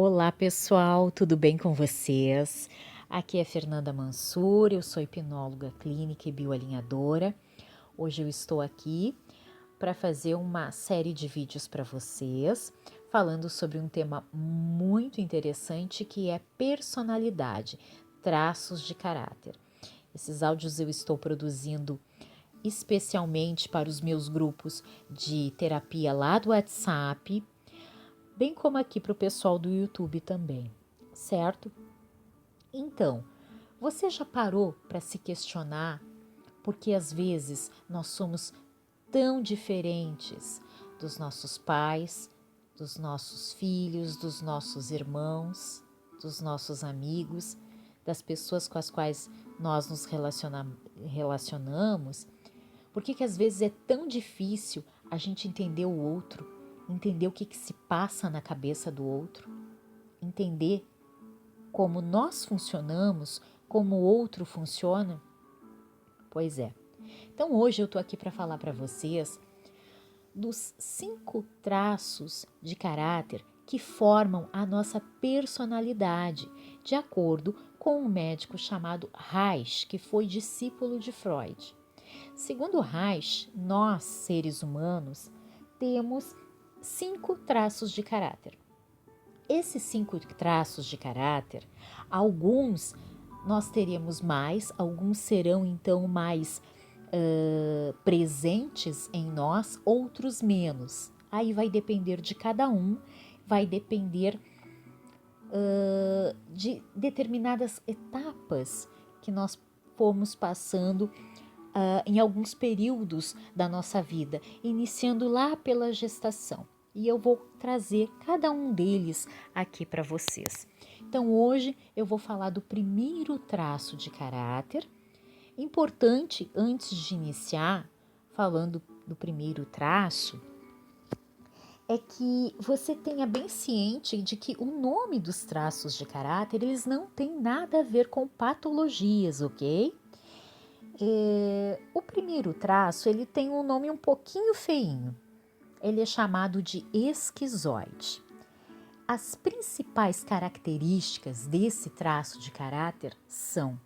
Olá pessoal, tudo bem com vocês? Aqui é Fernanda Mansur, eu sou hipnóloga clínica e bioalinhadora. Hoje eu estou aqui para fazer uma série de vídeos para vocês, falando sobre um tema muito interessante que é personalidade, traços de caráter. Esses áudios eu estou produzindo especialmente para os meus grupos de terapia lá do WhatsApp, bem como aqui para o pessoal do YouTube também, certo? Então, você já parou para se questionar porque às vezes nós somos tão diferentes dos nossos pais, dos nossos filhos, dos nossos irmãos, dos nossos amigos, das pessoas com as quais nós nos relacionamos? Por que às vezes é tão difícil a gente entender o outro, entender o que se passa na cabeça do outro, entender como nós funcionamos, como o outro funciona? Pois é. Então hoje eu estou aqui para falar para vocês dos 5 traços de caráter que formam a nossa personalidade, de acordo com um médico chamado Reich, que foi discípulo de Freud. Segundo Reich, nós, seres humanos, temos 5 traços de caráter. Esses 5 traços de caráter, alguns nós teremos mais, alguns serão então mais presentes em nós, outros menos. Aí vai depender de cada um, vai depender de determinadas etapas que nós fomos passando em alguns períodos da nossa vida, iniciando lá pela gestação. E eu vou trazer cada um deles aqui para vocês. Então hoje eu vou falar do primeiro traço de caráter. Importante, antes de iniciar, falando do primeiro traço, é que você tenha bem ciente de que o nome dos traços de caráter, eles não têm nada a ver com patologias, ok? O primeiro traço, ele tem um nome um pouquinho feinho. Ele é chamado de esquizoide. As principais características desse traço de caráter são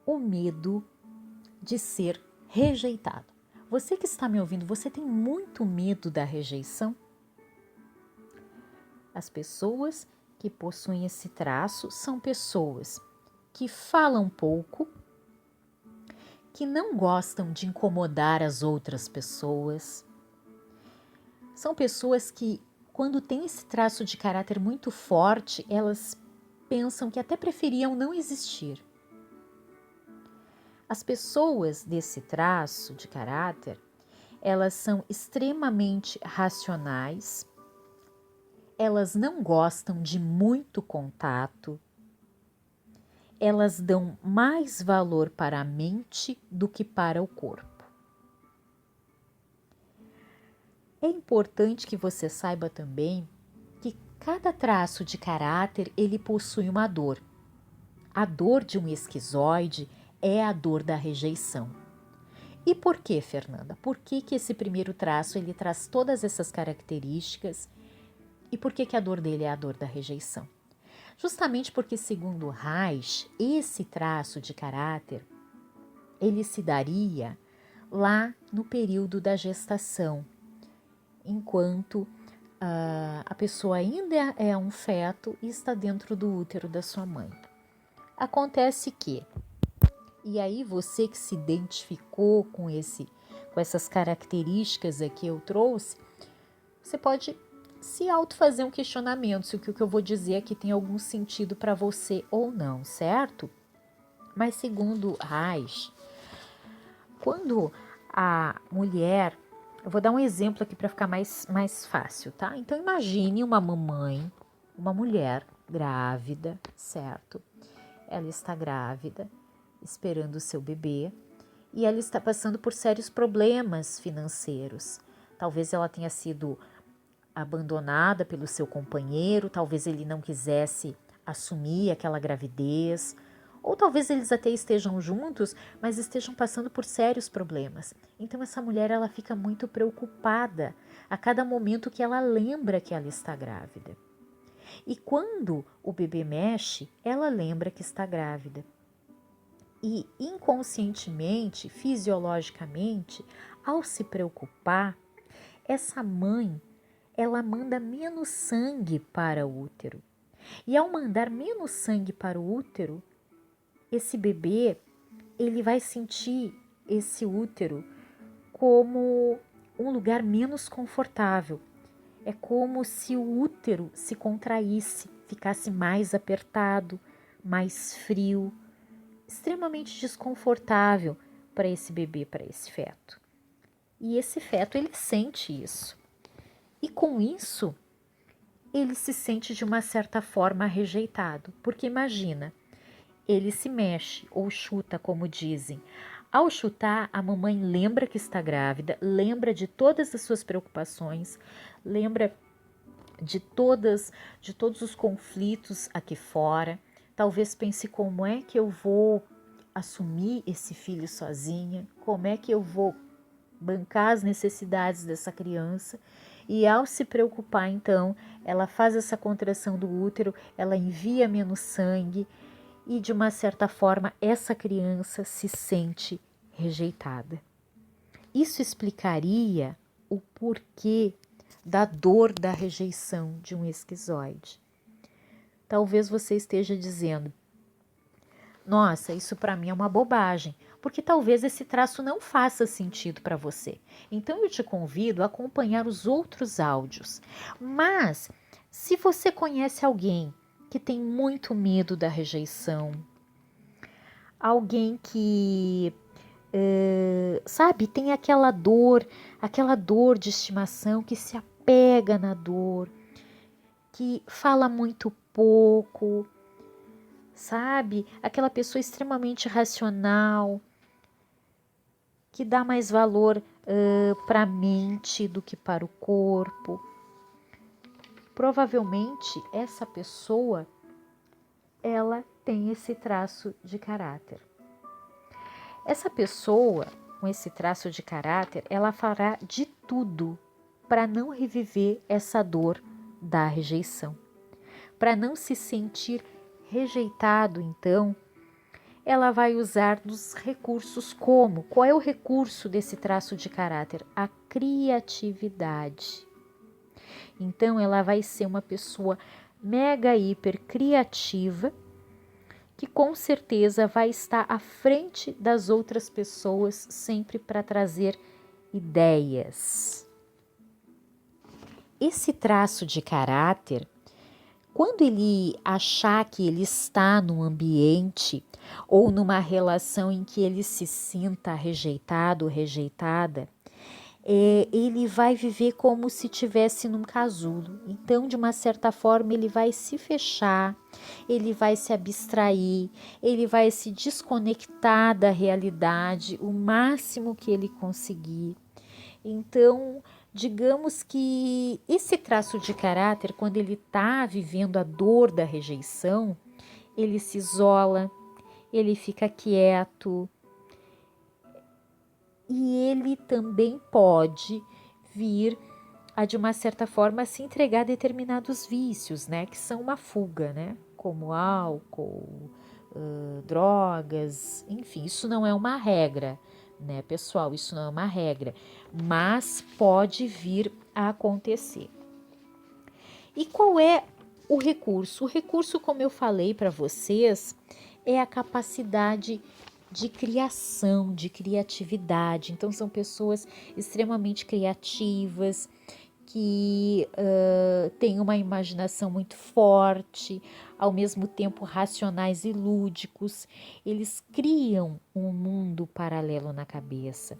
o medo de ser rejeitado. Você que está me ouvindo, você tem muito medo da rejeição? As pessoas que possuem esse traço são pessoas que falam pouco, que não gostam de incomodar as outras pessoas. São pessoas que, quando têm esse traço de caráter muito forte, elas pensam que até preferiam não existir. As pessoas desse traço de caráter, elas são extremamente racionais, elas não gostam de muito contato, elas dão mais valor para a mente do que para o corpo. É importante que você saiba também que cada traço de caráter ele possui uma dor. A dor de um esquizoide é a dor da rejeição. E por que, Fernanda? Por que esse primeiro traço ele traz todas essas características e por que a dor dele é a dor da rejeição? Justamente porque, segundo Reich, esse traço de caráter ele se daria lá no período da gestação, enquanto a pessoa ainda é um feto e está dentro do útero da sua mãe. Acontece que, e aí você que se identificou com essas características que eu trouxe, você pode se fazer um questionamento se o que eu vou dizer aqui tem algum sentido para você ou não, certo? Mas segundo Reich, quando a mulher, eu vou dar um exemplo aqui para ficar mais fácil, tá? Então imagine uma mamãe, uma mulher grávida, certo? Ela está grávida, esperando o seu bebê, e ela está passando por sérios problemas financeiros. Talvez ela tenha sido abandonada pelo seu companheiro, talvez ele não quisesse assumir aquela gravidez, ou talvez eles até estejam juntos, mas estejam passando por sérios problemas. Então essa mulher ela fica muito preocupada a cada momento que ela lembra que ela está grávida. E quando o bebê mexe, ela lembra que está grávida. E inconscientemente, fisiologicamente, ao se preocupar, essa mãe, ela manda menos sangue para o útero. E ao mandar menos sangue para o útero, esse bebê, ele vai sentir esse útero como um lugar menos confortável. É como se o útero se contraísse, ficasse mais apertado, mais frio, extremamente desconfortável para esse bebê, para esse feto. E esse feto, ele sente isso. E com isso, ele se sente de uma certa forma rejeitado, porque imagina, ele se mexe ou chuta, como dizem. Ao chutar, a mamãe lembra que está grávida, lembra de todas as suas preocupações, lembra de todos os conflitos aqui fora. Talvez pense como é que eu vou assumir esse filho sozinha, como é que eu vou bancar as necessidades dessa criança. E ao se preocupar, então, ela faz essa contração do útero, ela envia menos sangue e, de uma certa forma, essa criança se sente rejeitada. Isso explicaria o porquê da dor da rejeição de um esquizoide. Talvez você esteja dizendo: nossa, isso para mim é uma bobagem, porque talvez esse traço não faça sentido para você. Então eu te convido a acompanhar os outros áudios. Mas, se você conhece alguém que tem muito medo da rejeição, alguém que, sabe, tem aquela dor de estimação, que se apega na dor, que fala muito pouco, sabe? Aquela pessoa extremamente racional, que dá mais valor para a mente do que para o corpo. Provavelmente essa pessoa, ela tem esse traço de caráter. Essa pessoa com esse traço de caráter, ela fará de tudo para não reviver essa dor da rejeição. Para não se sentir rejeitado, então, ela vai usar dos recursos como? Qual é o recurso desse traço de caráter? A criatividade. Então, ela vai ser uma pessoa mega hiper criativa, que com certeza vai estar à frente das outras pessoas sempre para trazer ideias. Esse traço de caráter, quando ele achar que ele está num ambiente ou numa relação em que ele se sinta rejeitado ou rejeitada, ele vai viver como se estivesse num casulo. Então, de uma certa forma, ele vai se fechar, ele vai se abstrair, ele vai se desconectar da realidade o máximo que ele conseguir. Então, digamos que esse traço de caráter, quando ele está vivendo a dor da rejeição, ele se isola, ele fica quieto, e ele também pode vir a, de uma certa forma, se entregar a determinados vícios, né, que são uma fuga, né, como álcool, drogas, enfim, isso não é uma regra, né, pessoal, isso não é uma regra, mas pode vir a acontecer. E qual é o recurso? O recurso, como eu falei para vocês, é a capacidade de criação, de criatividade. Então, são pessoas extremamente criativas, que têm uma imaginação muito forte, ao mesmo tempo racionais e lúdicos. Eles criam um mundo paralelo na cabeça.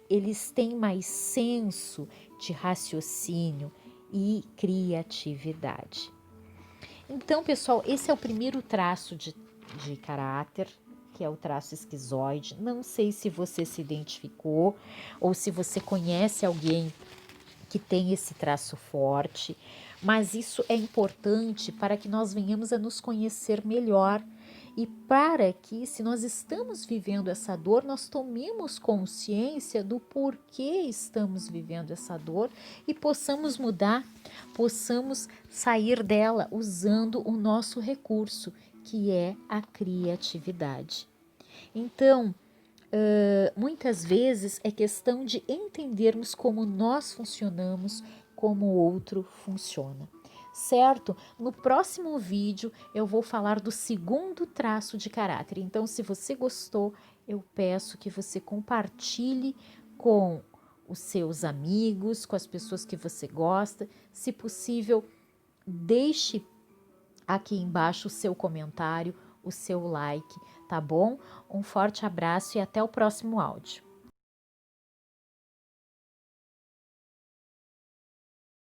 Eles têm mais senso de raciocínio e criatividade. Então, pessoal, esse é o primeiro traço de caráter, que é o traço esquizoide. Não sei se você se identificou ou se você conhece alguém que tem esse traço forte, mas isso é importante para que nós venhamos a nos conhecer melhor e para que, se nós estamos vivendo essa dor, nós tomemos consciência do porquê estamos vivendo essa dor e possamos mudar possamos sair dela usando o nosso recurso, que é a criatividade. Então, muitas vezes é questão de entendermos como nós funcionamos, como o outro funciona. Certo? No próximo vídeo eu vou falar do segundo traço de caráter. Então, se você gostou, eu peço que você compartilhe com os seus amigos, com as pessoas que você gosta. Se possível, deixe aqui embaixo o seu comentário, o seu like, tá bom? Um forte abraço e até o próximo áudio.